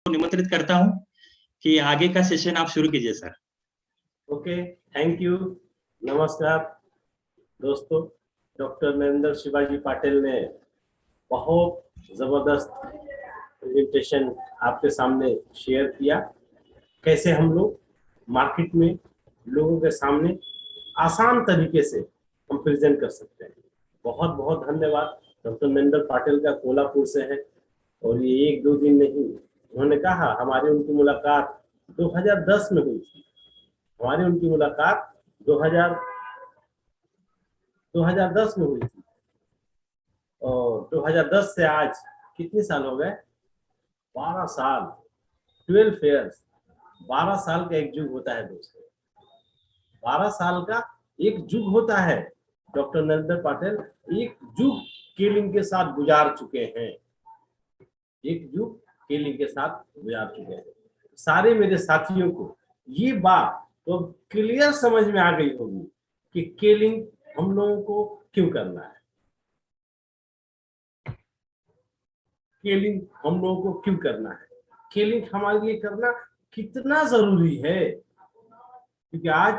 निमंत्रित करता हूं कि आगे का सेशन आप शुरू कीजिए सर। Okay, thank you. नमस्कार दोस्तों, डॉक्टर नरेंद्र शिवाजी पाटिल ने बहुत जबरदस्त प्रेजेंटेशन आपके सामने शेयर किया। कैसे हम लोग मार्केट में लोगों के सामने आसान तरीके से हम प्रेजेंट कर सकते हैं। बहुत बहुत धन्यवाद। डॉक्टर नरेंद्र पाटिल का कोल्हापुर से है और ये एक दो दिन नहीं, उन्होंने कहा हमारी उनकी मुलाकात 2010 में हुई थी। हमारी उनकी मुलाकात 2010 में हुई थी और 2010 से आज कितने साल हो गए? 12 साल, 12 ईयर्स। 12 साल का एक युग होता है दोस्तों, 12 साल का एक युग होता है। डॉक्टर नरेंद्र पाटिल एक युग केलिंग के साथ गुजार चुके हैं, एक युग केलिंग के साथ गुजार चुके हैं। सारे मेरे साथियों को ये बात तो क्लियर समझ में आ गई होगी कि केलिंग हम लोगों को क्यों करना है, केलिंग हम लोगों को क्यों करना है, केलिंग हमारे लिए करना कितना जरूरी है। क्योंकि आज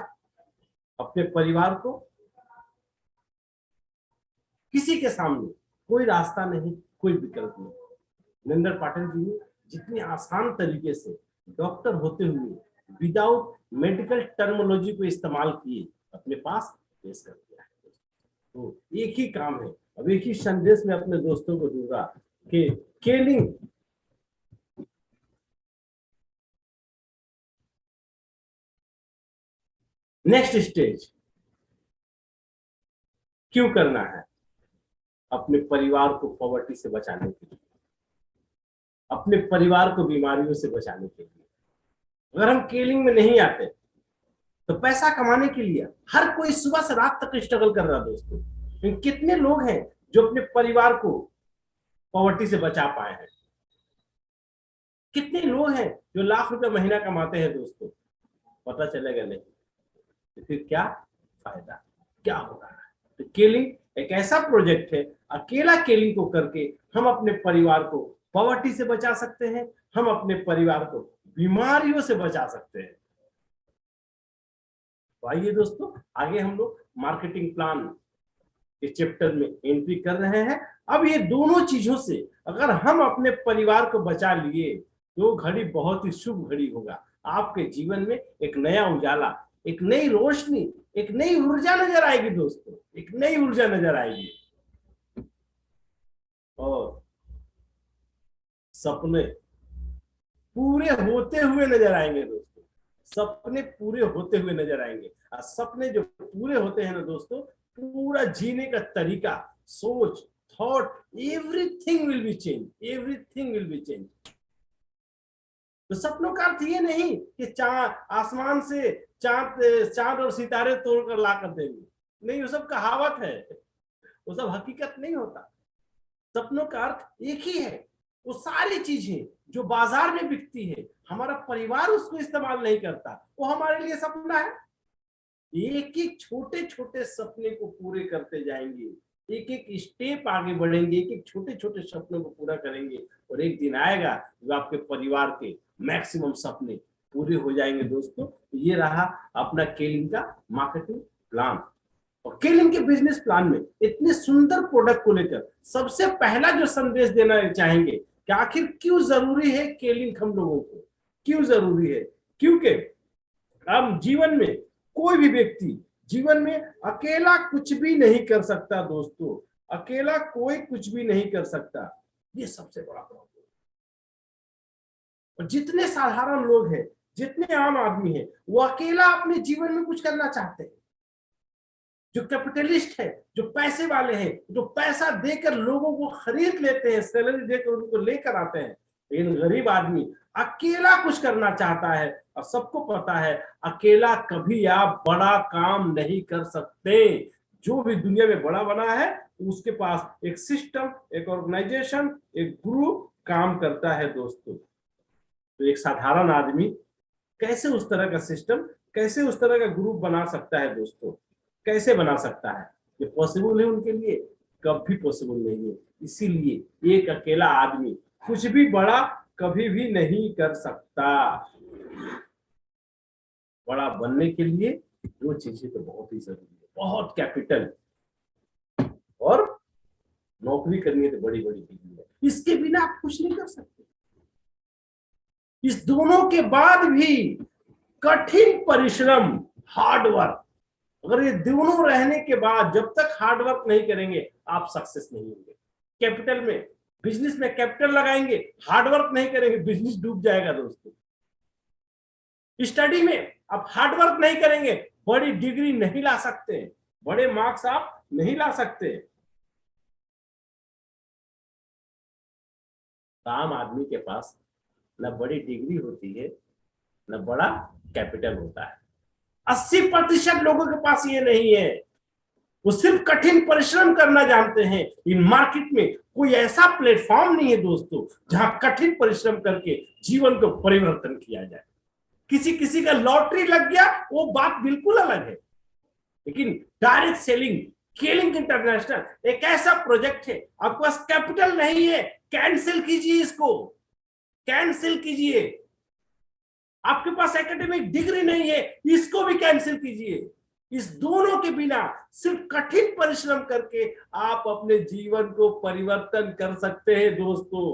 अपने परिवार को किसी के सामने कोई रास्ता नहीं, कोई विकल्प नहीं। नरेंद्र पाटिल जी ने जितनी आसान तरीके से डॉक्टर होते हुए विदाउट मेडिकल टर्मिनोलॉजी को इस्तेमाल किए अपने पास पेश कर दिया है। तो एक ही काम है। अब एक ही संदेश में अपने दोस्तों को दूंगा कि केलिंग नेक्स्ट स्टेज क्यों करना है? अपने परिवार को पॉवर्टी से बचाने के लिए, अपने परिवार को बीमारियों से बचाने के लिए। अगर हम केलिंग में नहीं आते तो पैसा कमाने के लिए हर कोई सुबह से रात तक स्ट्रगल कर रहा है दोस्तों। लेकिन कितने लोग हैं जो अपने परिवार को पॉवर्टी से बचा पाए हैं? कितने लोग हैं जो लाख रुपए महीना कमाते हैं दोस्तों? पता चलेगा नहीं तो फिर क्या फायदा, क्या हो रहा है? तो केलिंग एक ऐसा प्रोजेक्ट है, अकेला केलिंग को करके हम अपने परिवार को पॉवर्टी से बचा सकते हैं, हम अपने परिवार को बीमारियों से बचा सकते हैं। तो आइए दोस्तों, आगे हम लोग मार्केटिंग प्लान के चैप्टर में एंट्री कर रहे हैं। अब ये दोनों चीजों से अगर हम अपने परिवार को बचा लिए तो घड़ी बहुत ही शुभ घड़ी होगा। आपके जीवन में एक नया उजाला, एक नई रोशनी, एक नई ऊर्जा नजर आएगी दोस्तों, एक नई ऊर्जा नजर आएगी और सपने पूरे होते हुए नजर आएंगे दोस्तों। सपने पूरे होते हुए नजर आएंगे और सपने जो पूरे होते हैं ना दोस्तों, पूरा जीने का तरीका, सोच, thought, everything will be change, everything will be change. तो सपनों का अर्थ ये नहीं कि आसमान से चांद और सितारे तोड़कर ला कर देंगे, नहीं, वो सब कहावत है, वो सब हकीकत नहीं होता। सपनों का अर्थ एक ही है, वो सारी चीजें जो बाजार में बिकती है, हमारा परिवार उसको इस्तेमाल नहीं करता, वो हमारे लिए सपना है। एक एक छोटे छोटे सपने को पूरे करते जाएंगे, एक एक स्टेप आगे बढ़ेंगे, एक एक छोटे छोटे सपनों को पूरा करेंगे और एक दिन आएगा जो आपके परिवार के मैक्सिमम सपने पूरे हो जाएंगे दोस्तों। ये रहा अपना केलिंग का मार्केटिंग प्लान। और केलिंग के बिजनेस प्लान में इतने सुंदर प्रोडक्ट को लेकर सबसे पहला जो संदेश देना चाहेंगे कि आखिर क्यों जरूरी है केलिंग हम लोगों को, क्यों जरूरी है? क्योंकि हम जीवन में, कोई भी व्यक्ति जीवन में अकेला कुछ भी नहीं कर सकता दोस्तों, अकेला कोई कुछ भी नहीं कर सकता, ये सबसे बड़ा प्रॉब्लम। और जितने साधारण लोग हैं, जितने आम आदमी हैं, वो अकेला अपने जीवन में कुछ करना चाहते हैं। जो कैपिटलिस्ट है, जो पैसे वाले हैं, जो पैसा देकर लोगों को खरीद लेते हैं, सैलरी देकर उनको लेकर आते हैं, लेकिन गरीब आदमी अकेला कुछ करना चाहता है। और सबको पता है अकेला कभी आप बड़ा काम नहीं कर सकते। जो भी दुनिया में बड़ा बना है उसके पास एक सिस्टम, एक ऑर्गेनाइजेशन, एक ग्रुप काम करता है दोस्तों। तो एक साधारण आदमी कैसे उस तरह का सिस्टम, कैसे उस तरह का ग्रुप बना सकता है दोस्तों? कैसे बना सकता है? ये पॉसिबल है उनके लिए? कभी पॉसिबल नहीं है। इसीलिए एक अकेला आदमी कुछ भी बड़ा कभी भी नहीं कर सकता। बड़ा बनने के लिए दो चीजें तो बहुत ही जरूरी है, बहुत कैपिटल और नौकरी करनी है तो बड़ी बड़ी डिग्री है। इसके बिना आप कुछ नहीं कर सकते। इस दोनों के बाद भी कठिन परिश्रम, हार्ड वर्क, अगर ये दोनों रहने के बाद जब तक हार्ड वर्क नहीं करेंगे आप सक्सेस नहीं होंगे। कैपिटल में, बिजनेस में कैपिटल लगाएंगे, हार्ड वर्क नहीं करेंगे, बिजनेस डूब जाएगा दोस्तों। स्टडी में आप हार्ड वर्क नहीं करेंगे, बड़ी डिग्री नहीं ला सकते, बड़े मार्क्स आप नहीं ला सकते। आम आदमी के पास न बड़ी डिग्री होती है न बड़ा कैपिटल होता है। 80% लोगों के पास ये नहीं है। वो सिर्फ कठिन परिश्रम करना जानते हैं। इन मार्केट में कोई ऐसा प्लेटफॉर्म नहीं है दोस्तों जहां कठिन परिश्रम करके जीवन को परिवर्तन किया जाए। किसी किसी का लॉटरी लग गया वो बात बिल्कुल अलग है, लेकिन डायरेक्ट सेलिंग, केलिंग इंटरनेशनल एक ऐसा प्रोजेक्ट है, आपके पास कैपिटल नहीं है, कैंसिल कीजिए इसको, कैंसिल कीजिए। आपके पास एकेडमिक डिग्री नहीं है, इसको भी कैंसिल कीजिए। इस दोनों के बिना सिर्फ कठिन परिश्रम करके आप अपने जीवन को परिवर्तन कर सकते हैं दोस्तों।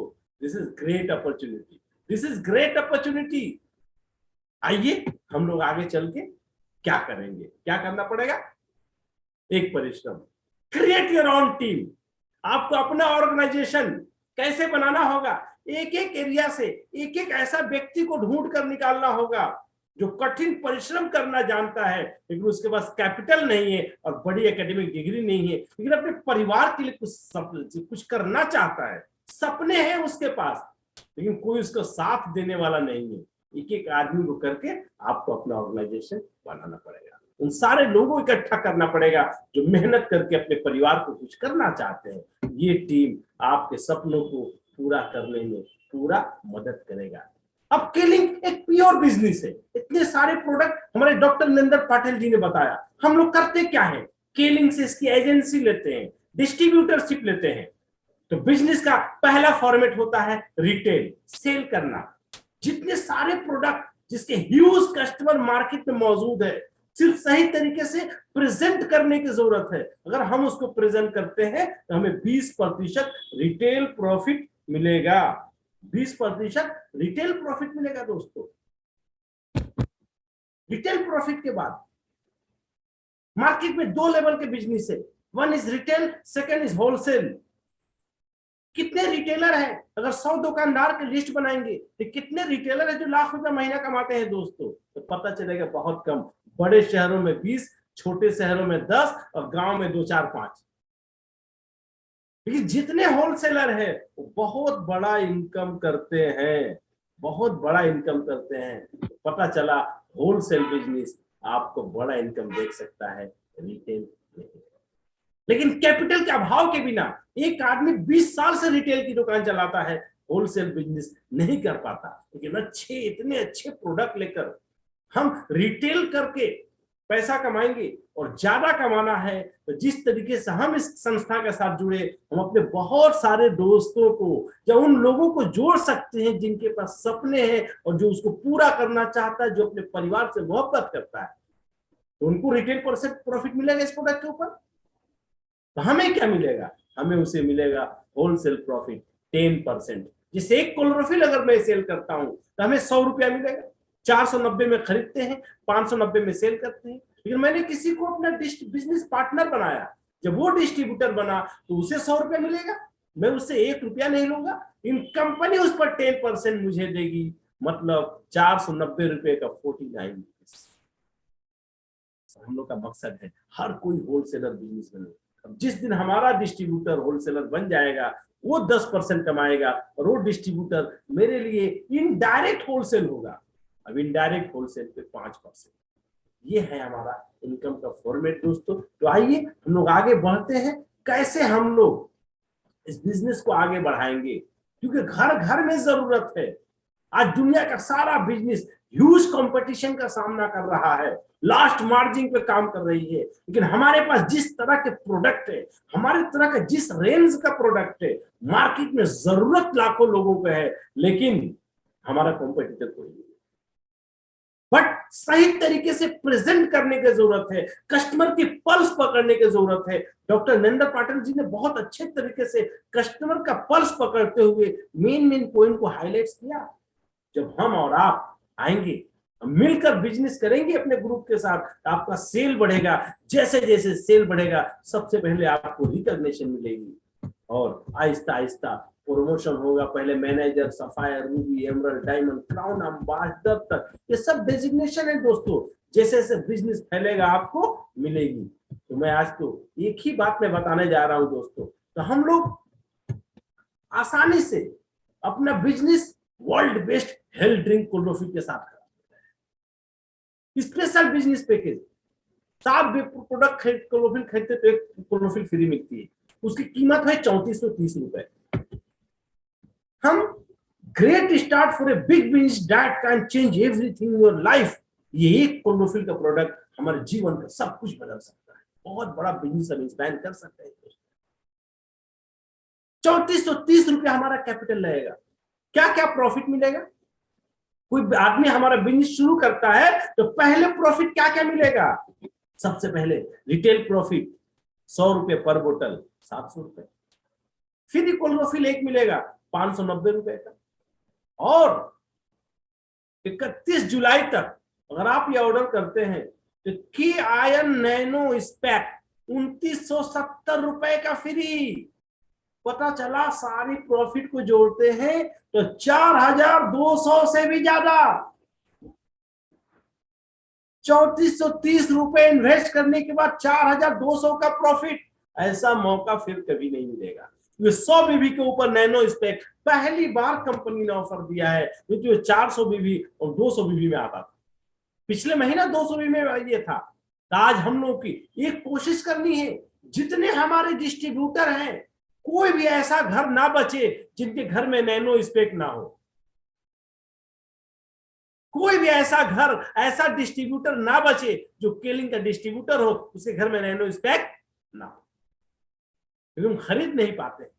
This is great opportunity, this is great opportunity. आइए हम लोग आगे चल के क्या करेंगे, क्या करना पड़ेगा। एक परिश्रम, क्रिएट योर ओन टीम। आपको अपना ऑर्गेनाइजेशन कैसे बनाना होगा, एक एक एरिया से एक एक ऐसा व्यक्ति को ढूंढ कर निकालना होगा जो कठिन परिश्रम करना जानता है, लेकिन उसके पास कैपिटल नहीं है और बड़ी एकेडमिक डिग्री नहीं है, लेकिन अपने परिवार के लिए कुछ करना चाहता है, सपने हैं उसके पास, लेकिन कोई उसको साथ देने वाला नहीं है। एक एक आदमी को करके आपको अपना ऑर्गेनाइजेशन बनाना पड़ेगा। उन सारे लोगों को इकट्ठा करना पड़ेगा जो मेहनत करके अपने परिवार को कुछ करना चाहते हैं। ये टीम आपके सपनों को पूरा करने में पूरा मदद करेगा। अब केलिंग एक प्योर बिजनेस है। इतने सारे प्रोडक्ट हमारे डॉक्टर नरेंद्र पाटिल जी ने बताया। हम लोग करते क्या है, केलिंग से इसकी एजेंसी लेते हैं, डिस्ट्रीब्यूटरशिप लेते हैं। तो बिजनेस का पहला फॉर्मेट होता है रिटेल, सेल करना। जितने सारे प्रोडक्ट जिसके ह्यूज कस्टमर मार्केट में मौजूद है, सिर्फ सही तरीके से प्रेजेंट करने की जरूरत है। अगर हम उसको प्रेजेंट करते हैं तो हमें 20% रिटेल प्रॉफिट मिलेगा। 20% रिटेल प्रॉफिट मिलेगा दोस्तों। रिटेल प्रॉफिट के बाद मार्केट में दो लेवल के बिजनेस है, one is retail, second is wholesale. कितने रिटेलर हैं, अगर 100 दुकानदार की लिस्ट बनाएंगे तो कितने रिटेलर है जो लाख रुपया महीना कमाते हैं दोस्तों, तो पता चलेगा बहुत कम। बड़े शहरों में 20, छोटे शहरों में 10 और गांव में 2, 4, 5। लेकिन जितने होलसेलर हैं वो बहुत बड़ा इनकम करते हैं, बहुत बड़ा इनकम करते हैं। तो पता चला होलसेल बिजनेस आपको बड़ा इनकम दे सकता है, रिटेल नहीं। लेकिन कैपिटल के अभाव के बिना एक आदमी 20 साल से रिटेल की दुकान चलाता है, होलसेल बिजनेस नहीं कर पाता। लेकिन इतने अच्छे प्रोडक्ट लेकर हम रिटेल करके पैसा कमाएंगे और ज्यादा कमाना है तो जिस तरीके से हम इस संस्था के साथ जुड़े, हम अपने बहुत सारे दोस्तों को या उन लोगों को जोड़ सकते हैं जिनके पास सपने हैं और जो उसको पूरा करना चाहता है, जो अपने परिवार से मोहब्बत करता है, तो उनको रिटेल प्रॉफिट मिलेगा इस प्रोडक्ट के ऊपर। तो हमें क्या मिलेगा, हमें उसे मिलेगा होलसेल प्रॉफिट 10%। जिसे एक क्लोरोफिल अगर मैं सेल करता हूं तो हमें 100 रुपया मिलेगा। 490 में खरीदते हैं, 590 में सेल करते हैं। लेकिन मैंने किसी को अपना बिजनेस पार्टनर बनाया, जब वो डिस्ट्रीब्यूटर बना तो उसे 100 रुपया मिलेगा, मैं उससे 1 रुपया नहीं लूंगा। इन कंपनी उस पर 10% मुझे देगी, मतलब 490 रुपए का 49 रुपीज। हम लोग का मकसद है हर कोई होलसेलर बिजनेस बने। जिस दिन हमारा डिस्ट्रीब्यूटर होलसेलर बन जाएगा वो 10% कमाएगा और वो डिस्ट्रीब्यूटर मेरे लिए इनडायरेक्ट होलसेल होगा। अब इनडायरेक्ट होलसेल पे 5%। ये है हमारा इनकम का फॉर्मेट दोस्तों। तो आइए हम लोग आगे बढ़ते हैं, कैसे हम लोग इस बिजनेस को आगे बढ़ाएंगे, क्योंकि घर घर में जरूरत है। आज दुनिया का सारा बिजनेस ह्यूज कंपटीशन का सामना कर रहा है, लास्ट मार्जिन पे काम कर रही है, लेकिन हमारे पास जिस तरह के प्रोडक्ट है, हमारे तरह का जिस रेंज का प्रोडक्ट है, मार्केट में जरूरत लाखों लोगों को है, लेकिन हमारा कॉम्पिटिटर कोई नहीं। बट सही तरीके से प्रेजेंट करने की जरूरत है, कस्टमर की पल्स पकड़ने की जरूरत है। डॉक्टर नरेंद्र पाटिल जी ने बहुत अच्छे तरीके से कस्टमर का पल्स पकड़ते हुए मेन पॉइंट को हाईलाइट किया। जब हम और आप आएंगे, हम मिलकर बिजनेस करेंगे अपने ग्रुप के साथ, आपका सेल बढ़ेगा। जैसे जैसे सेल बढ़ेगा, सबसे पहले आपको रिकॉग्निशन मिलेगी और आहिस्ता आहिस्ता प्रमोशन होगा। पहले manager, sapphire, Ruby, emerald, diamond, crown, ambassador तक, ये सब डेजिग्नेशन है दोस्तों। जैसे जैसे बिजनेस फैलेगा आपको मिलेगी। तो मैं आज तो एक ही बात में बताने जा रहा हूं दोस्तों, तो हम लोग आसानी से अपना business world best health drink कोलोफिल के साथ करा। स्पेशल बिजनेस पैकेज, 7 प्रोडक्ट कोलोफिल खरीदते तो एक कोलोफिल फ्री मिलती है, उसकी कीमत है 3430 रुपए। हम great start for a big business that can change everything in your life. ये एक कोलोफिल का प्रोडक्ट हमारे जीवन का सब कुछ बदल सकता है, बहुत बड़ा बिजनेस हम एक्सपैंड कर सकते हैं। 3430 रुपया हमारा कैपिटल रहेगा। क्या क्या प्रॉफिट मिलेगा? कोई आदमी हमारा बिजनेस शुरू करता है तो पहले प्रॉफिट क्या क्या मिलेगा? सबसे पहले रिटेल प्रॉफिट 100 रुपए पर बोतल, 700 रुपए। फिर कोलोफिल एक मिलेगा 590 रुपए का। और 31 जुलाई तक अगर आप ये ऑर्डर करते हैं तो की आयन नैनो स्पैक 2970 रुपए का फ्री। पता चला सारी प्रॉफिट को जोड़ते हैं तो 4200 से भी ज्यादा। 3430 रुपए इन्वेस्ट करने के बाद 4200 का प्रॉफिट, ऐसा मौका फिर कभी नहीं मिलेगा। ये 100 बीबी के ऊपर नैनो स्पेक पहली बार कंपनी ने ऑफर दिया है, जो 400 बीबी और 200 बीबी में आता था। पिछले महीना 200 बीबी में ये था। तो आज हम लोग की एक कोशिश करनी है, जितने हमारे डिस्ट्रीब्यूटर हैं, कोई भी ऐसा घर ना बचे जिनके घर में नैनो स्पेक ना हो। कोई भी ऐसा घर, ऐसा डिस्ट्रीब्यूटर ना बचे जो केलिंग का डिस्ट्रीब्यूटर हो, उसके घर में नैनो स्पेक ना हो, क्योंकि हम खरीद नहीं पाते।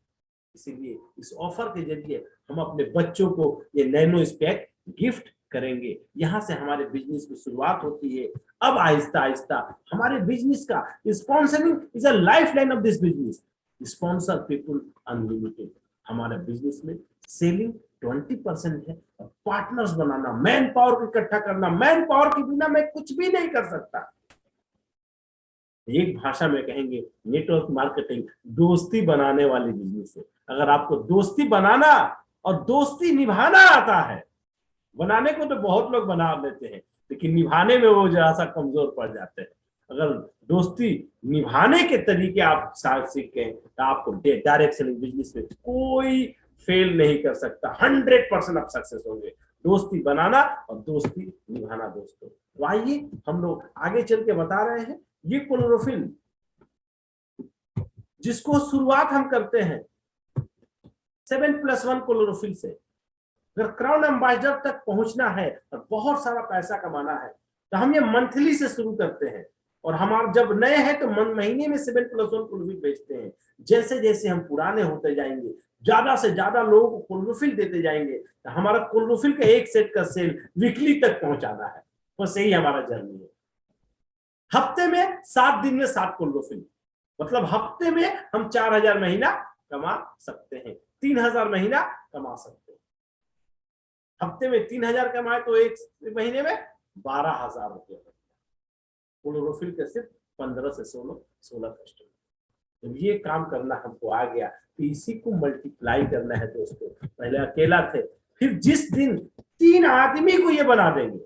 इसीलिए इस ऑफर के जरिए हम अपने बच्चों को ये नैनो स्पेक गिफ्ट करेंगे। यहां से हमारे बिजनेस की शुरुआत होती है। अब आहिस्ता आहिस्ता हमारे बिजनेस का sponsoring is a life line of this business. Sponsor people unlimited. हमारे बिजनेस में सेलिंग 20% है, पार्टनर्स बनाना, मैन पावर को इकट्ठा करना। मैन पावर के बिना मैं कुछ भी नहीं कर सकता। एक भाषा में कहेंगे नेटवर्क मार्केटिंग दोस्ती बनाने वाली बिजनेस है। अगर आपको दोस्ती बनाना और दोस्ती निभाना आता है, बनाने को तो बहुत लोग बना लेते हैं, लेकिन निभाने में वो जरा सा कमजोर पड़ जाते हैं। अगर दोस्ती निभाने के तरीके आप सीखें तो आपको डायरेक्ट सेलिंग बिजनेस में कोई फेल नहीं कर सकता। 100% आप सक्सेस होंगे। दोस्ती बनाना और दोस्ती निभाना दोस्तों। तो आइए हम लोग आगे चल के बता रहे हैं, ये क्लोरोफिल जिसको शुरुआत हम करते हैं 7+1 क्लोरोफिल से। अगर क्राउन एम्बेसडर तक पहुंचना है और बहुत सारा पैसा कमाना है तो हम ये मंथली से शुरू करते हैं। और हमारे जब नए हैं तो महीने में 7+1 क्लोरोफिल बेचते हैं। जैसे जैसे हम पुराने होते जाएंगे, ज्यादा से ज्यादा लोगों को क्लोरोफिल देते जाएंगे, तो हमारा क्लोरोफिल का एक सेट का सेल वीकली तक पहुंचाना है। बस यही हमारा जर्नी है। हफ्ते में 7 दिन में 7 क्लोरोफिल, मतलब हफ्ते में हम 4000 महीना कमा सकते हैं, 3000 महीना कमा सकते हैं। हफ्ते में 3000 कमाए तो एक महीने में 12,000 रुपये। क्लोरोफिल के सिर्फ 15 से 16 कस्टमर। जब ये काम करना हमको आ गया तो इसी को मल्टीप्लाई करना है दोस्तों। पहले अकेला थे, फिर जिस दिन 3 आदमी को ये बना देंगे।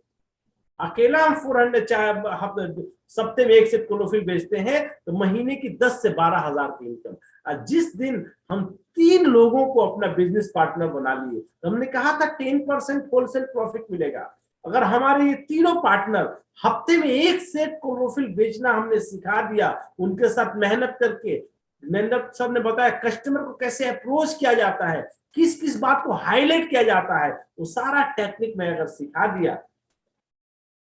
अकेला हम 400 सप्ते में एक सेट क्लोरोफिल बेचते हैं तो महीने की 10 से 12,000 की इनकम। और जिस दिन हम 3 लोगों को अपना बिजनेस पार्टनर बना लिए, तो हमने कहा था 10% होलसेल प्रॉफिट मिलेगा। अगर हमारे ये तीनों पार्टनर हफ्ते में एक सेट क्लोरोफिल बेचना हमने सिखा दिया, उनके साथ मेहनत करके, नरेंद्र सर ने बताया कस्टमर को कैसे अप्रोच किया जाता है, किस किस बात को हाईलाइट किया जाता है, वो सारा टेक्निक मैं अगर सिखा दिया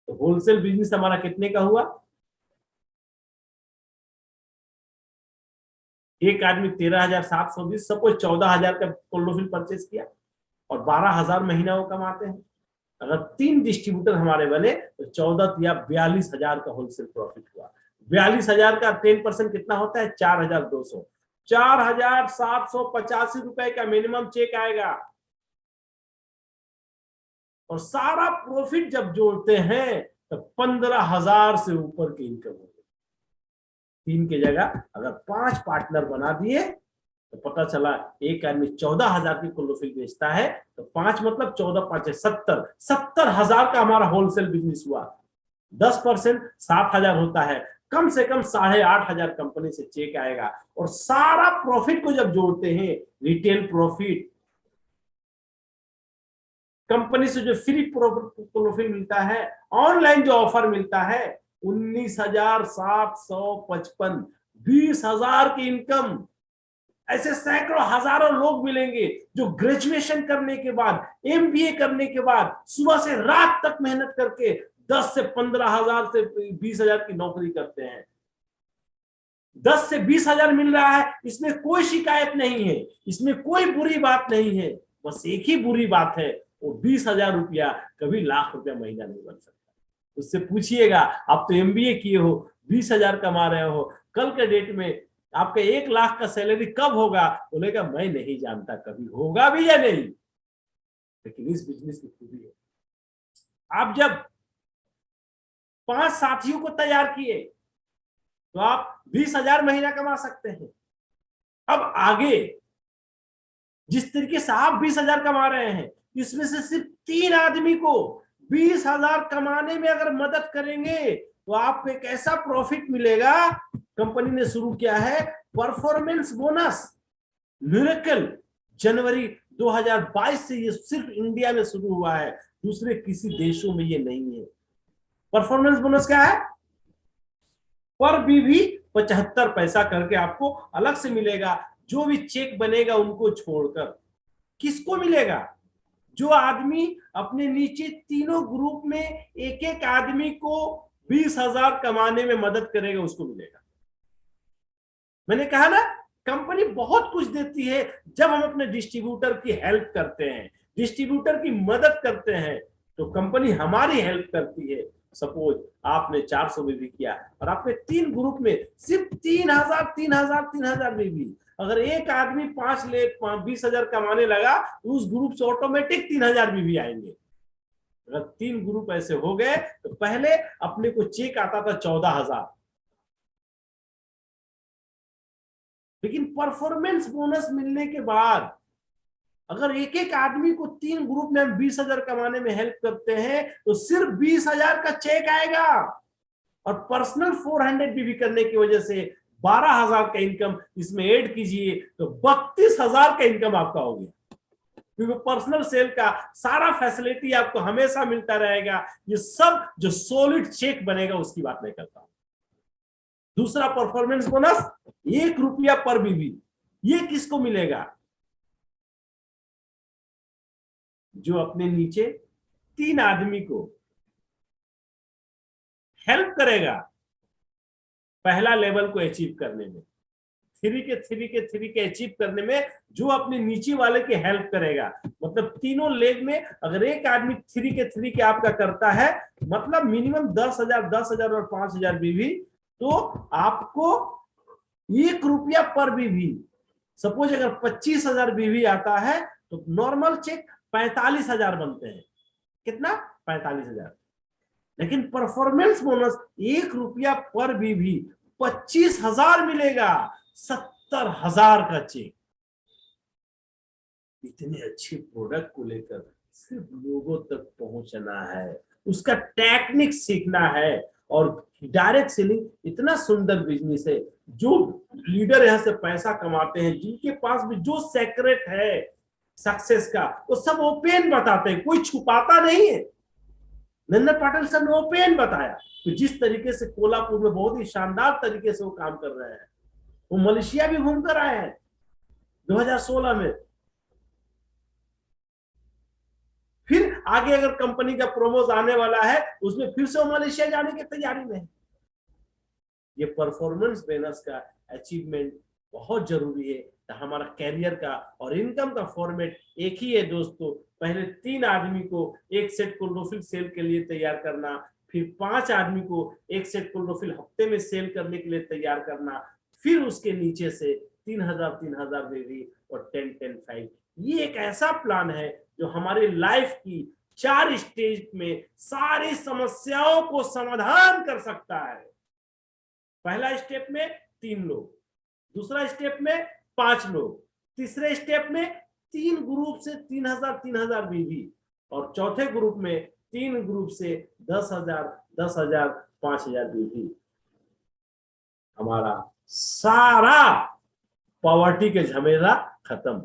तो होलसेल बिजनेस हमारा कितने का हुआ? एक आदमी 13,720, सपोज 14,000 का कोलोफिल परचेज किया और 12,000 महीना वो कमाते हैं। अगर 3 डिस्ट्रीब्यूटर हमारे बने तो 14 या 42,000 का होलसेल प्रॉफिट हुआ। 42,000 का 10% कितना होता है? 4,200। 4,785 रुपए का मिनिमम चेक आएगा और सारा प्रॉफिट जब जोड़ते हैं तो 15,000 से ऊपर की इनकम होगी। 3 की जगह अगर 5 पार्टनर बना दिए तो पता चला एक आदमी 14,000 की कोलोफिल बेचता है तो 5 मतलब 14 5 70, 70,000 का हमारा होलसेल बिजनेस हुआ। 10% 7,000 होता है, कम से कम 8,500 कंपनी से चेक आएगा और सारा प्रॉफिट को जब जोड़ते हैं, रिटेल प्रॉफिट, कंपनी से जो फ्री कोलोफिल मिलता है, ऑनलाइन जो ऑफर मिलता है 19,755, 20,000 की इनकम। ऐसे सैकड़ों हजारों लोग मिलेंगे जो ग्रेजुएशन करने के बाद, एमबीए करने के बाद सुबह से रात तक मेहनत करके 10 से 15,000 से 20,000 की नौकरी करते हैं। 10 से 20,000 मिल रहा है, इसमें कोई शिकायत नहीं है, इसमें कोई बुरी बात नहीं है। बस एक ही बुरी बात है, वो 20,000 रुपया कभी लाख रुपया महीना नहीं बन सकता। उससे पूछिएगा, आप तो एमबीए किए हो, 20,000 कमा रहे हो, कल के डेट में आपका 1 लाख का सैलरी कब होगा? बोलेगा मैं नहीं जानता, कभी होगा भी या नहीं। लेकिन इस बिजनेस की खूबी है, आप जब 5 साथियों को तैयार किए तो आप 20,000 महीना कमा सकते हैं। अब आगे जिस तरीके से आप 20,000 कमा रहे हैं, इसमें से सिर्फ 3 आदमी को 20,000 कमाने में अगर मदद करेंगे तो आपको एक ऐसा प्रॉफिट मिलेगा। कंपनी ने शुरू किया है परफॉर्मेंस बोनस मिरेकल, जनवरी 2022 से ये सिर्फ इंडिया में शुरू हुआ है, दूसरे किसी देशों में ये नहीं है। परफॉर्मेंस बोनस क्या है? पर बीवी 75 पैसा करके आपको अलग से मिलेगा। जो भी चेक बनेगा उनको छोड़कर किसको मिलेगा? जो आदमी अपने नीचे तीनों ग्रुप में एक एक आदमी को 20,000 कमाने में मदद करेगा, उसको मिलेगा। मैंने कहा ना, कंपनी बहुत कुछ देती है जब हम अपने डिस्ट्रीब्यूटर की हेल्प करते हैं, डिस्ट्रीब्यूटर की मदद करते हैं तो कंपनी हमारी हेल्प करती है। सपोज आपने 400 में भी किया और आपने 3 ग्रुप में सिर्फ 3,000 में भी अगर एक आदमी 5,20,000 कमाने लगा तो उस ग्रुप से ऑटोमेटिक 3,000 भी आएंगे। अगर 3 ग्रुप ऐसे हो गए तो पहले अपने को चेक आता था 14,000, लेकिन परफॉर्मेंस बोनस मिलने के बाद अगर एक एक आदमी को 3 ग्रुप में हम 20,000 कमाने में हेल्प करते हैं तो सिर्फ 20,000 का चेक आएगा और पर्सनल 400 भी करने की वजह से 12,000 का इनकम इसमें ऐड कीजिए तो 32,000 का इनकम आपका हो गया। क्योंकि पर्सनल सेल का सारा फैसिलिटी आपको हमेशा मिलता रहेगा। ये सब जो सॉलिड चेक बनेगा उसकी बात नहीं करता। दूसरा परफॉर्मेंस बोनस, 1 रुपया पर बीवी। ये किसको मिलेगा? जो अपने नीचे 3 आदमी को हेल्प करेगा पहला लेवल को अचीव करने में, 3 के अचीव करने में, जो अपने नीचे वाले की हेल्प करेगा। मतलब तीनों लेग में अगर एक आदमी 3 के आपका करता है, मतलब मिनिमम 10,000 और 5,000 बीवी, तो आपको 1 रुपया पर बीवी। सपोज अगर 25,000 बीवी आता है तो नॉर्मल चेक 45,000 बनते हैं। कितना? 45,000। लेकिन परफॉर्मेंस बोनस 1 रुपया पर बीवी 25,000 मिलेगा, 70,000 का चेक। इतने अच्छे प्रोडक्ट को लेकर सिर्फ लोगों तक पहुंचना है, उसका टेक्निक सीखना है। और डायरेक्ट सेलिंग इतना सुंदर बिजनेस है, जो लीडर यहां से पैसा कमाते हैं, जिनके पास भी जो सीक्रेट है सक्सेस का, वो सब ओपन बताते हैं, कोई छुपाता नहीं है। नंदन पाटिल सर ने ओपन बताया तो जिस तरीके से कोल्हापुर में बहुत ही शानदार तरीके से वो काम कर रहे हैं। वो मलेशिया भी घूमकर आए हैं 2016 में। फिर आगे अगर कंपनी का प्रोमोस आने वाला है उसमें फिर से मलेशिया जाने की तैयारी में है। ये परफॉर्मेंस बोनस का अचीवमेंट बहुत जरूरी है। हमारा कैरियर का और इनकम का फॉर्मेट एक ही है दोस्तों। पहले 3 आदमी को एक सेट क्लोरोफिल सेल के लिए तैयार करना, फिर 5 आदमी को एक सेट क्लोरोफिल हफ्ते में सेल करने के लिए तैयार करना, फिर उसके नीचे से 3000 बेबी और 10-10-5। ये एक ऐसा प्लान है जो हमारी लाइफ की 4 स्टेज में सारी समस्याओं को समाधान कर सकता है। पहला स्टेप में 3 लोग, दूसरा स्टेप में 5 लोग, तीसरे स्टेप में 3 ग्रुप से 3000 बीवी, और चौथे ग्रुप में 3 ग्रुप से 10,000 5,000 बीवी। हमारा सारा पॉवर्टी के झमेला खत्म,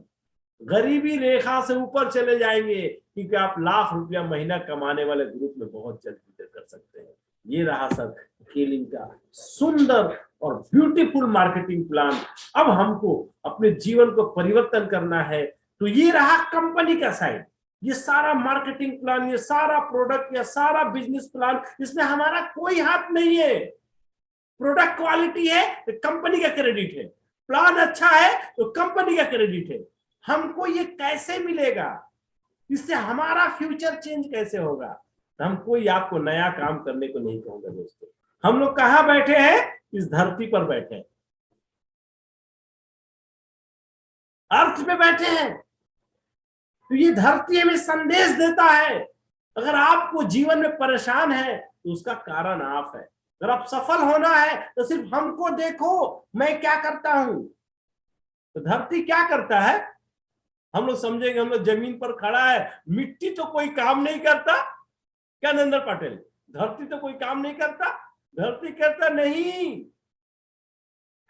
गरीबी रेखा से ऊपर चले जाएंगे, क्योंकि आप लाख रुपया महीना कमाने वाले ग्रुप में बहुत जल्द एंटर कर सकते हैं। ये रहा सर केलिंग का सुंदर और ब्यूटीफुल मार्केटिंग प्लान। अब हमको अपने जीवन को परिवर्तन करना है, तो ये रहा कंपनी का साइड। ये सारा मार्केटिंग प्लान, ये सारा प्रोडक्ट, ये सारा बिजनेस प्लान, इसमें हमारा कोई हाथ नहीं है। प्रोडक्ट क्वालिटी है तो कंपनी का क्रेडिट है, प्लान अच्छा है तो कंपनी का क्रेडिट है। हमको ये कैसे मिलेगा, इससे हमारा फ्यूचर चेंज कैसे होगा? हम कोई आपको नया काम करने को नहीं कहूंगा दोस्तों। हम लोग कहां बैठे हैं? इस धरती पर बैठे हैं, अर्थ पे बैठे हैं। तो ये धरती हमें संदेश देता है। अगर आपको जीवन में परेशान है तो उसका कारण आप है। अगर आप सफल होना है तो सिर्फ हमको देखो, मैं क्या करता हूं। तो धरती क्या करता है? हम लोग समझेंगे हम लोग जमीन पर खड़ा है, मिट्टी तो कोई काम नहीं करता क्या नरेंद्र पटेल? धरती तो कोई काम नहीं करता? धरती कहता नहीं,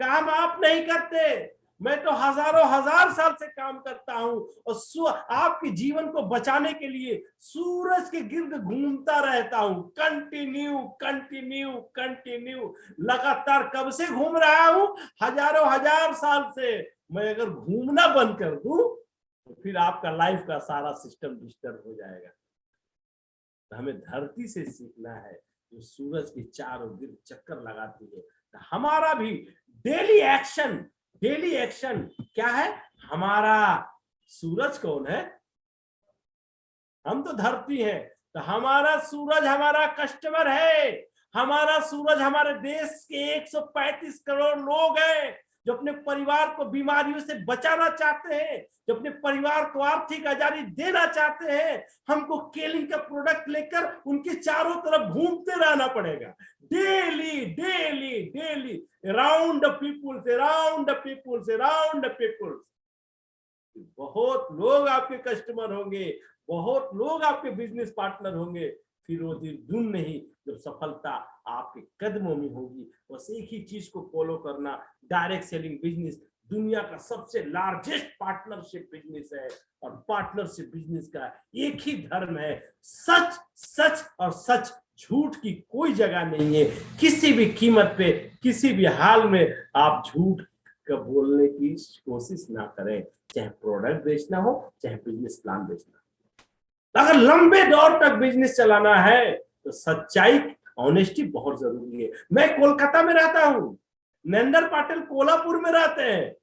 काम आप नहीं करते, मैं तो हजारों हजार साल से काम करता हूं, और आपके जीवन को बचाने के लिए सूरज के गिर्द घूमता रहता हूं। कंटिन्यू कंटिन्यू कंटिन्यू, लगातार कब से घूम रहा हूं? हजारों हजार साल से। मैं अगर घूमना बंद कर दूं तो फिर आपका लाइफ का सारा सिस्टम डिस्टर्ब हो जाएगा। तो हमें धरती से सीखना है, जो सूरज के चारों गिर्द चक्कर लगाती है। तो हमारा भी डेली एक्शन क्या है? हमारा सूरज कौन है? हम तो धरती हैं। तो हमारा सूरज हमारा कस्टमर है। हमारा सूरज हमारे देश के 135 करोड़ लोग हैं जो अपने परिवार को बीमारियों से बचाना चाहते हैं, जो अपने परिवार को आर्थिक आजादी देना चाहते हैं। हमको केलिंग का प्रोडक्ट लेकर उनके चारों तरफ घूमते रहना पड़ेगा, daily daily daily, around the peoples, around the peoples, around the peoples. बहुत लोग आपके कस्टमर होंगे, बहुत लोग आपके बिजनेस पार्टनर होंगे। फिर वो दिन नहीं जब सफलता आपके कदमों में होगी। बस एक ही चीज को फॉलो करना, डायरेक्ट सेलिंग बिजनेस दुनिया का सबसे लार्जेस्ट पार्टनरशिप बिजनेस है, और पार्टनरशिप बिजनेस का एक ही धर्म है, सच सच और सच। झूठ की कोई जगह नहीं है। किसी भी कीमत पे, किसी भी हाल में आप झूठ का बोलने की कोशिश ना करें, चाहे प्रोडक्ट बेचना हो, चाहे बिजनेस प्लान बेचना हो। अगर लंबे दौर तक बिजनेस चलाना है तो सच्चाई, ऑनेस्टी बहुत जरूरी है। मैं कोलकाता में रहता हूं, नरेंद्र पाटिल कोल्हापुर में रहते हैं।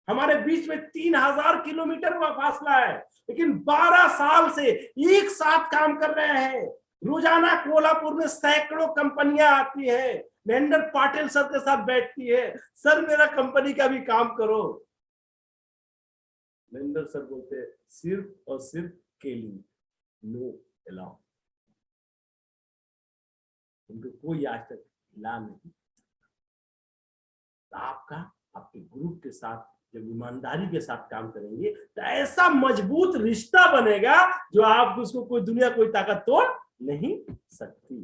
हमारे बीच में 3000 किलोमीटर का फासला है, लेकिन 12 साल से एक साथ काम कर रहे हैं। रोजाना कोल्हापुर में सैकड़ों कंपनियां आती है, नरेंद्र पाटिल सर के साथ बैठती है, सर मेरा कंपनी का भी काम करो। नरेंद्र सर बोलते हैं सिर्फ और सिर्फ केलिंग, नो अलाउ। उनको कोई आज तक हिला नहीं। आपके ग्रुप के साथ जब ईमानदारी के साथ काम करेंगे तो ऐसा मजबूत रिश्ता बनेगा जो आप उसको कोई दुनिया कोई ताकत तोड़ नहीं सकती।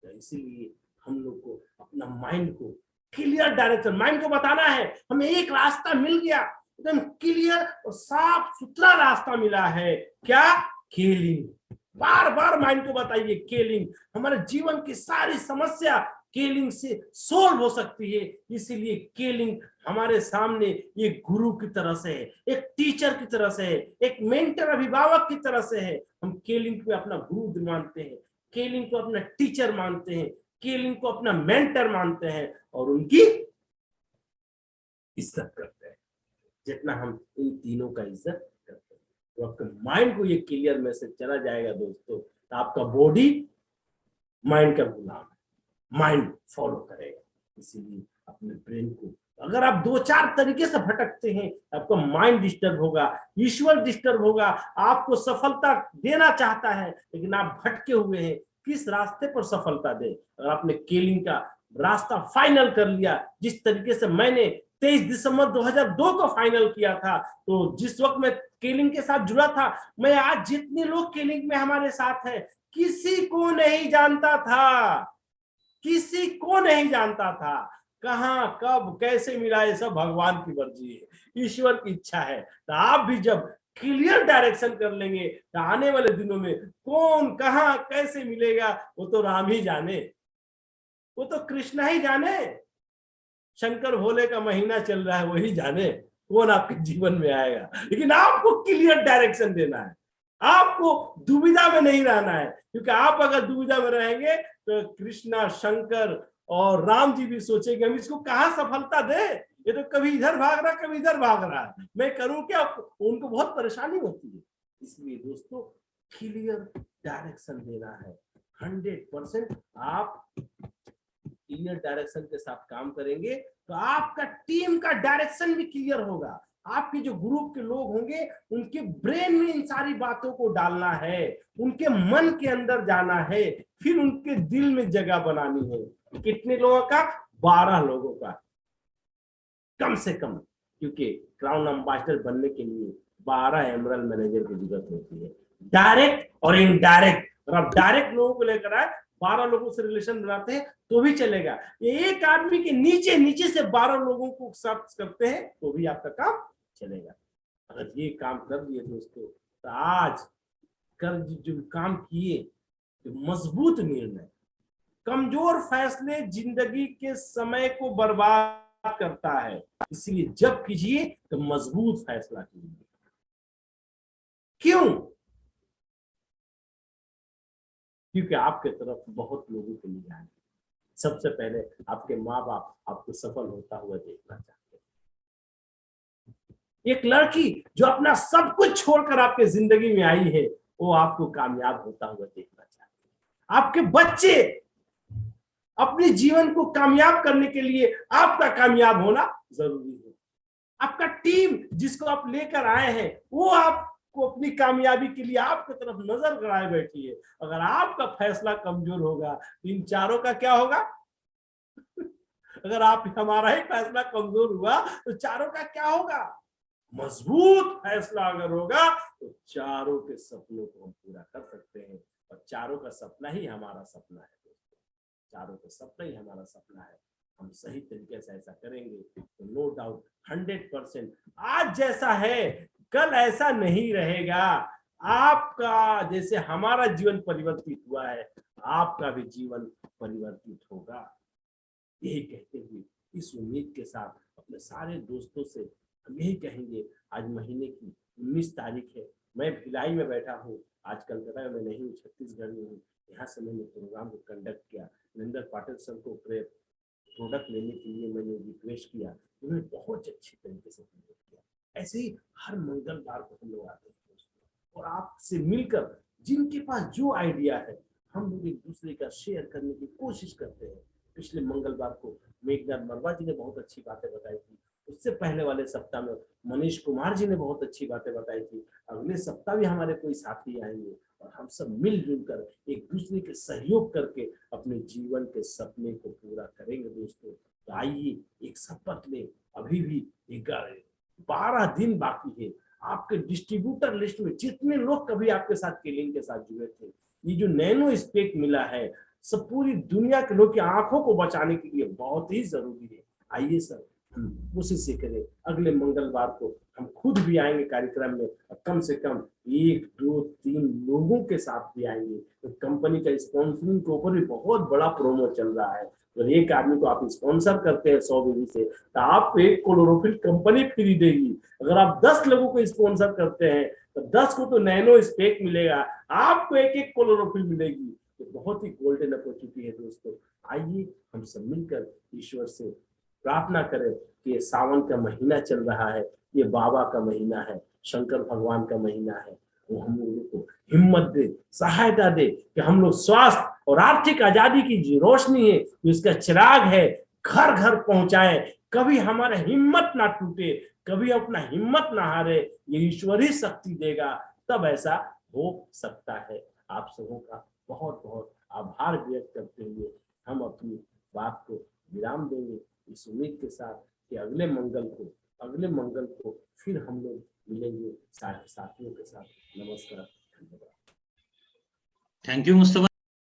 तो इसीलिए हम लोग को अपना माइंड को क्लियर डायरेक्शन, माइंड को बताना है हमें एक रास्ता मिल गया, एकदम क्लियर और साफ सुथरा रास्ता मिला है। क्या? केलिंग। बार बार माइंड को बताइए केलिंग। हमारे जीवन की सारी समस्या केलिंग से सोल्व हो सकती है। इसीलिए केलिंग हमारे सामने एक गुरु की तरह से है, एक टीचर की तरह से है, एक मेंटर अभिभावक की तरह से है। हम केलिंग को अपना गुरु मानते हैं, केलिंग को अपना टीचर मानते हैं, केलिंग को अपना मेंटर मानते हैं और उनकी इज्जत करते हैं जितना हम इन तीनों का इज्जत करते हैं। तो आपके माइंड को ये क्लियर मैसेज चला जाएगा दोस्तों, तो आपका बॉडी माइंड का गुलाम है, माइंड फॉलो करेगा। इसीलिए अपने ब्रेन को अगर आप दो चार तरीके से भटकते हैं, आपका माइंड डिस्टर्ब होगा, ईश्वर डिस्टर्ब होगा, आपको सफलता देना चाहता है लेकिन आप भटके हुए हैं, किस रास्ते पर सफलता दे। अगर आपने केलिंग का रास्ता फाइनल कर लिया, जिस तरीके से मैंने 23 दिसंबर 2002 को फाइनल किया था, तो जिस वक्त मैं केलिंग के साथ जुड़ा था, मैं आज जितने लोग केलिंग में हमारे साथ है, किसी को नहीं जानता था, किसी को नहीं जानता था। कहां कब कैसे मिला ये सब भगवान की मर्जी है, ईश्वर की इच्छा है। तो आप भी जब क्लियर डायरेक्शन कर लेंगे तो आने वाले दिनों में कौन कहां कैसे मिलेगा वो तो राम ही जाने, वो तो कृष्ण ही जाने, शंकर भोले का महीना चल रहा है वही जाने कौन आपके जीवन में आएगा। लेकिन आपको क्लियर डायरेक्शन देना है, आपको दुविधा में नहीं रहना है, क्योंकि आप अगर दुविधा में रहेंगे तो कृष्णा शंकर और राम जी भी सोचेंगे हम इसको कहां सफलता दे, ये तो कभी इधर भाग रहा कभी इधर भाग रहा है, मैं करूं क्या। उनको बहुत परेशानी होती है। इसलिए दोस्तों क्लियर डायरेक्शन देना है। 100% आप क्लियर डायरेक्शन के साथ काम करेंगे तो आपका टीम का डायरेक्शन भी क्लियर होगा। आपके जो ग्रुप के लोग होंगे उनके ब्रेन में इन सारी बातों को डालना है, उनके मन के अंदर जाना है, फिर उनके दिल में जगह बनानी है। कितने लोगों का? 12 लोगों का कम से कम, क्योंकि क्राउन एम्बेसडर बनने के लिए 12 एमरल्ड मैनेजर की जरूरत होती है, डायरेक्ट और इनडायरेक्ट। और आप डायरेक्ट लोगों को लेकर आए, 12 लोगों से रिलेशन बनाते हैं तो भी चलेगा। ये एक आदमी के नीचे नीचे से 12 लोगों को साथ करते हैं तो भी आपका काम चलेगा। अगर ये काम कर दिए दोस्तों तो आज कर जो काम किए तो मजबूत निर्णय, कमजोर फैसले जिंदगी के समय को बर्बाद करता है। इसलिए जब कीजिए तो मजबूत फैसला कीजिए। क्यों? क्योंकि आपके तरफ बहुत लोगों के लिए आए। सबसे पहले आपके माँ बाप आपको सफल होता हुआ देखना चाहते हैं। एक लड़की जो अपना सब कुछ छोड़कर आपके जिंदगी में आई है वो आपको कामयाब होता हुआ देखना चाहते हैं। आपके बच्चे अपने जीवन को कामयाब करने के लिए आपका कामयाब होना जरूरी है। आपका टीम जिसको आप लेकर आए हैं वो आपको अपनी कामयाबी के लिए आपकी तरफ नजर गड़ाए बैठी है। अगर आपका फैसला कमजोर होगा इन चारों का क्या होगा? अगर आप हमारा ही फैसला कमजोर हुआ तो चारों का क्या होगा? मजबूत फैसला अगर होगा तो चारों के सपनों को हम पूरा कर सकते हैं। और चारों का सपना ही हमारा सपना है दोस्तों, चारों का सपना ही हमारा सपना है। हम सही तरीके से ऐसा करेंगे तो नो डाउट 100% आज जैसा है कल ऐसा नहीं रहेगा। आपका जैसे हमारा जीवन परिवर्तित हुआ है आपका भी जीवन परिवर्तित होगा। यही कहते हुए इस उम्मीद के साथ अपने सारे दोस्तों से हम यही कहेंगे, आज महीने की 19 तारीख है, मैं भिलाई में बैठा हूँ, आज कलकत्ता में नहीं हूँ, छत्तीसगढ़ में हूँ। यहाँ से मैंने प्रोग्राम को कंडक्ट किया। नरेंद्र पाटिल सर को प्रोडक्ट लेने के लिए मैंने रिक्वेस्ट किया, उन्होंने बहुत अच्छी तरीके से कंडक्ट किया। ऐसे ही हर मंगलवार को हम लोग आते हैं दोस्तों और आपसे मिलकर जिनके पास जो आइडिया है हम लोग एक दूसरे का शेयर करने की कोशिश करते हैं। पिछले मंगलवार को मेघनाथ मरवा जी ने बहुत अच्छी बातें बताई थी, उससे पहले वाले सप्ताह में मनीष कुमार जी ने बहुत अच्छी बातें बताई थी। अगले सप्ताह भी हमारे कोई साथी आएंगे और हम सब मिलजुल कर एक दूसरे के सहयोग करके अपने जीवन के सपने को पूरा करेंगे दोस्तों। तो आइए एक शपथ ले, अभी भी 12 दिन बाकी है। आपके डिस्ट्रीब्यूटर लिस्ट में जितने लोग कभी आपके साथ केलिंग के साथ जुड़े थे, ये जो नैनो स्पेक मिला है सब पूरी दुनिया के लोग की आंखों को बचाने के लिए बहुत ही जरूरी है। आइए सर हम कोशिश करें, अगले मंगलवार को हम खुद भी आएंगे कार्यक्रम में और कम से कम 1 2 3 लोगों के साथ भी आएंगे। तो कंपनी का स्पॉन्सरिंग के ऊपर भी बहुत बड़ा प्रोमो चल रहा है, अगर एक आदमी को आप स्पॉन्सर करते हैं 100 बीवी से, तो आप एक क्लोरोफिल कंपनी फ्री देगी। अगर आप 10 लोगों को स्पॉन्सर करते हैं तो 10 को तो नैनो स्पेक मिलेगा, आपको एक एक क्लोरोफिल मिलेगी। तो बहुत ही गोल्डन अपॉर्चुनिटी है दोस्तों। आइए हम सब मिलकर ईश्वर से प्रार्थना करें कि ये सावन का महीना चल रहा है, ये बाबा का महीना है, शंकर भगवान का महीना है। वो हम लोगों को हिम्मत दे, सहायता दे कि हम लोग स्वास्थ्य और आर्थिक आजादी की जो रोशनी है, जो इसका चिराग है, घर घर पहुंचाए। कभी हमारा हिम्मत ना टूटे, कभी अपना हिम्मत ना हारे, ये ईश्वर ही शक्ति देगा, तब ऐसा हो सकता है। आप सबों का बहुत बहुत आभार व्यक्त करते हुए हम अपनी बात को विराम देंगे, इस उम्मीद के साथ कि अगले मंगल को फिर हम लोग मिलेंगे साथियों के साथ। नमस्कार, धन्यवाद। Thank you Mustafa.